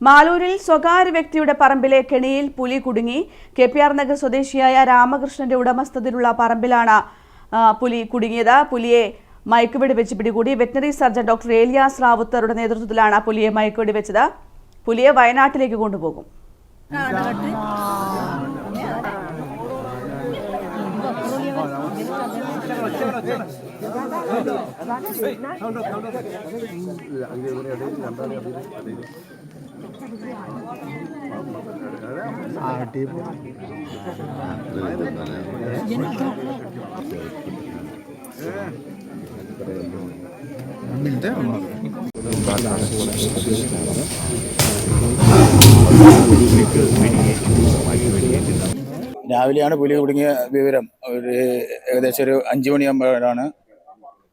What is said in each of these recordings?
മാലൂരിൽ സ്വകാര്യ വ്യക്തിയുടെ പറമ്പിലെ കെണിയിൽ പുലി കുടുങ്ങി. കെ.പി.ആർ. നഗർ സ്വദേശിയായ രാമകൃഷ്ണന്റെ ഉടമസ്ഥതയിലുള്ള പറമ്പിലാണ് പുലി കുടുങ്ങിയത്. പുലിയെ മയക്കുവെടി വെച്ച് പിടികൂടി. വെറ്ററിനറി സർജൻ ഡോക്ടർ ഏലിയാസ് റാവുത്തറുടെ നേതൃത്വത്തിലാണ് പുലിയെ മയക്കുവെടി വെച്ചത്. പുലിയെ വയനാട്ടിലേക്ക് കൊണ്ടുപോകും. രാവിലെയാണ് പുലി കുടുങ്ങിയ വിവരം. ഏകദേശം ഒരു 5 മണിയാകുമ്പോഴാണ്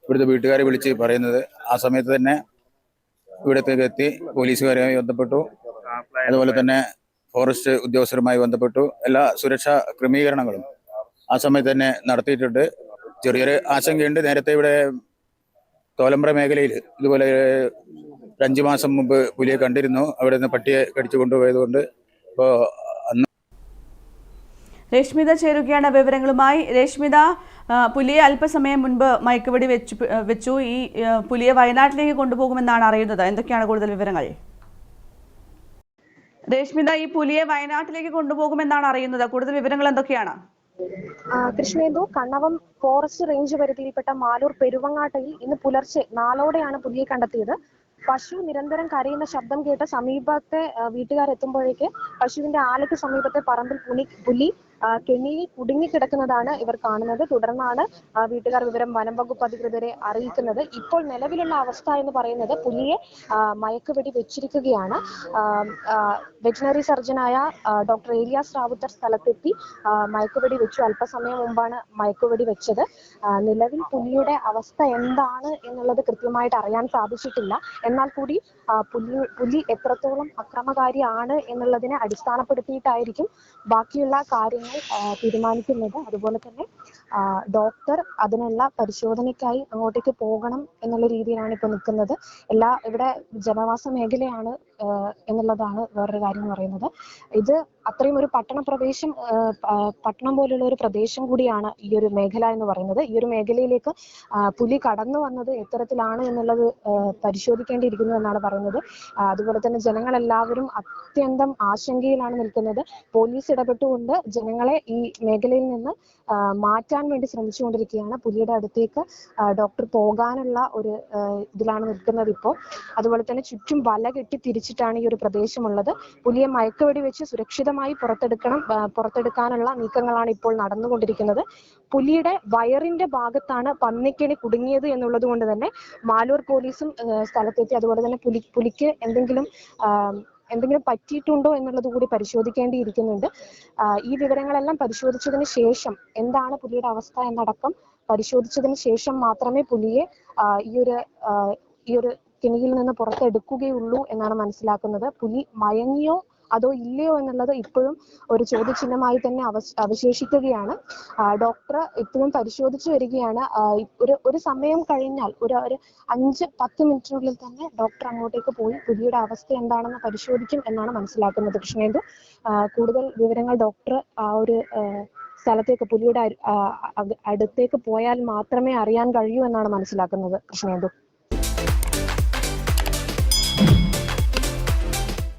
ഇവിടുത്തെ വീട്ടുകാരെ വിളിച്ച് പറയുന്നത്. ആ സമയത്ത് തന്നെ ഇവിടത്തേക്ക് എത്തി പോലീസുകാരുമായി ബന്ധപ്പെട്ടു. അതുപോലെ തന്നെ ഫോറസ്റ്റ് ഉദ്യോഗസ്ഥരുമായി ബന്ധപ്പെട്ടു. എല്ലാ സുരക്ഷാ ക്രമീകരണങ്ങളും ആ സമയത്ത് തന്നെ നടത്തിയിട്ടുണ്ട്. ചെറിയൊരു ആശങ്കയുണ്ട്. നേരത്തെ ഇവിടെ തോലമ്പ്ര മേഖലയിൽ ഇതുപോലെ 5 മാസം മുമ്പ് പുലിയെ കണ്ടിരുന്നു. അവിടെ നിന്ന് പട്ടിയെ കടിച്ചു കൊണ്ടുപോയതുകൊണ്ട് ഇപ്പോൾ രശ്മിത ചേരുകയാണ് വിവരങ്ങളുമായി. രശ്മിത, പുലിയെ അല്പസമയം മുൻപ് മയക്കുവെടി വെച്ചു. ഈ പുലിയെ വയനാട്ടിലേക്ക് കൊണ്ടുപോകുമെന്നാണ് അറിയുന്നത്. എന്തൊക്കെയാണ് കൂടുതൽ വിവരങ്ങൾ? രശ്മിത, ഈ പുലിയെ വയനാട്ടിലേക്ക് കൊണ്ടുപോകുമെന്നാണ് അറിയുന്നത്. കൂടുതൽ വിവരങ്ങൾ എന്തൊക്കെയാണ്? കൃഷ്ണേന്ദു, കണ്ണവം ഫോറസ്റ്റ് റേഞ്ച് പരിധിയിൽപ്പെട്ട മാലൂർ പെരുവങ്ങാട്ടയിൽ ഇന്ന് പുലർച്ചെ 4ഓടെയാണ് പുലിയെ കണ്ടെത്തിയത്. പശു നിരന്തരം കരയുന്ന ശബ്ദം കേട്ട് സമീപത്തെ വീട്ടുകാരെത്തുമ്പോഴേക്ക് പശുവിന്റെ ആലയ്ക്ക് സമീപത്തെ പറമ്പിൽ പുലി കെണിയിൽ കുടുങ്ങിക്കിടക്കുന്നതാണ് ഇവർ കാണുന്നത്. തുടർന്നാണ് വീട്ടുകാർ വിവരം വനം വകുപ്പ് അധികൃതരെ അറിയിക്കുന്നത്. ഇപ്പോൾ നിലവിലുള്ള അവസ്ഥ എന്ന് പറയുന്നത് പുലിയെ മയക്കുവെടി വെച്ചിരിക്കുകയാണ്. വെറ്ററിനറി സർജനായ ഡോക്ടർ ഏലിയാസ് റാവുത്തർ സ്ഥലത്തെത്തി മയക്കുവെടി വെച്ചു. അല്പസമയം മുമ്പാണ് മയക്കുവെടി വെച്ചത്. നിലവിൽ പുലിയുടെ അവസ്ഥ എന്താണ് എന്നുള്ളത് കൃത്യമായിട്ട് അറിയാൻ സാധിച്ചിട്ടില്ല. എന്നാൽ കൂടി പുലി എത്രത്തോളം അക്രമകാരിയാണ് എന്നുള്ളതിനെ അടിസ്ഥാനപ്പെടുത്തിയിട്ടായിരിക്കും ബാക്കിയുള്ള കാര്യങ്ങൾ തീരുമാനിക്കുന്നത്. അതുപോലെ തന്നെ ഡോക്ടർ അതിനുള്ള പരിശോധനയ്ക്കായി അങ്ങോട്ടേക്ക് പോകണം എന്നുള്ള രീതിയിലാണ് ഇപ്പോൾ നിൽക്കുന്നത്. ഇവിടെ ജനവാസ മേഖലയാണ് എന്നുള്ളതാണ് വേറൊരു കാര്യം എന്ന് പറയുന്നത്. ഇത് അത്രയും ഒരു പട്ടണം പോലുള്ള ഒരു പ്രദേശം കൂടിയാണ് ഈ ഒരു മേഖല എന്ന് പറയുന്നത്. ഈ ഒരു മേഖലയിലേക്ക് പുലി കടന്നു വന്നത് എത്തരത്തിലാണ് എന്നുള്ളത് പരിശോധിക്കേണ്ടിയിരിക്കുന്നു എന്നാണ് പറയുന്നത്. അതുപോലെ തന്നെ ജനങ്ങളെല്ലാവരും അത്യന്തം ആശങ്കയിലാണ് നിൽക്കുന്നത്. പോലീസ് ഇടപെട്ടുകൊണ്ട് ജനങ്ങളെ ഈ മേഖലയിൽ നിന്ന് മാറ്റാൻ വേണ്ടി ശ്രമിച്ചുകൊണ്ടിരിക്കുകയാണ്. പുലിയുടെ അടുത്തേക്ക് ഡോക്ടർ പോകാനുള്ള ഒരു ഇതിലാണ് നിൽക്കുന്നത് ഇപ്പോൾ. അതുപോലെ തന്നെ ചുറ്റും വല കെട്ടി തിരിച്ചിട്ടാണ് ഈ ഒരു പ്രദേശമുള്ളത്. പുലിയെ മയക്കുവെടി വെച്ച് സുരക്ഷിതമായി പുറത്തെടുക്കാനുള്ള നീക്കങ്ങളാണ് ഇപ്പോൾ നടന്നുകൊണ്ടിരിക്കുന്നത്. പുലിയുടെ വയറിന്റെ ഭാഗത്താണ് പന്നിക്കെണി കുടുങ്ങിയത് എന്നുള്ളത് കൊണ്ട് തന്നെ മാലൂർ പോലീസും സ്ഥലത്തെത്തി. അതുപോലെ തന്നെ പുലിക്ക് എന്തെങ്കിലും പറ്റിയിട്ടുണ്ടോ എന്നുള്ളത് കൂടി പരിശോധിക്കേണ്ടിയിരിക്കുന്നുണ്ട്. ഈ വിവരങ്ങളെല്ലാം പരിശോധിച്ചതിന് ശേഷം എന്താണ് പുലിയുടെ അവസ്ഥ എന്നടക്കം പരിശോധിച്ചതിന് ശേഷം മാത്രമേ പുലിയെ ഈ ഒരു കെണിയിൽ നിന്ന് പുറത്തെടുക്കുകയുള്ളൂ എന്നാണ് മനസ്സിലാക്കുന്നത്. പുലി മയങ്ങിയോ അതോ ഇല്ലയോ എന്നുള്ളത് ഇപ്പോഴും ഒരു ചോദ്യചിഹ്നമായി തന്നെ അവശേഷിക്കുകയാണ്. ഡോക്ടർ ഇപ്പോഴും പരിശോധിച്ചു വരികയാണ്. ഒരു സമയം കഴിഞ്ഞാൽ ഒരു 5-10 മിനിറ്റിനുള്ളിൽ തന്നെ ഡോക്ടർ അങ്ങോട്ടേക്ക് പോയി പുലിയുടെ അവസ്ഥ എന്താണെന്ന് പരിശോധിക്കും എന്നാണ് മനസ്സിലാക്കുന്നത്. കൃഷ്ണേന്ദു, കൂടുതൽ വിവരങ്ങൾ ഡോക്ടർ ആ ഒരു സ്ഥലത്തേക്ക് പുലിയുടെ അടുത്തേക്ക് പോയാൽ മാത്രമേ അറിയാൻ കഴിയൂ എന്നാണ് മനസ്സിലാക്കുന്നത്. കൃഷ്ണേന്ദു.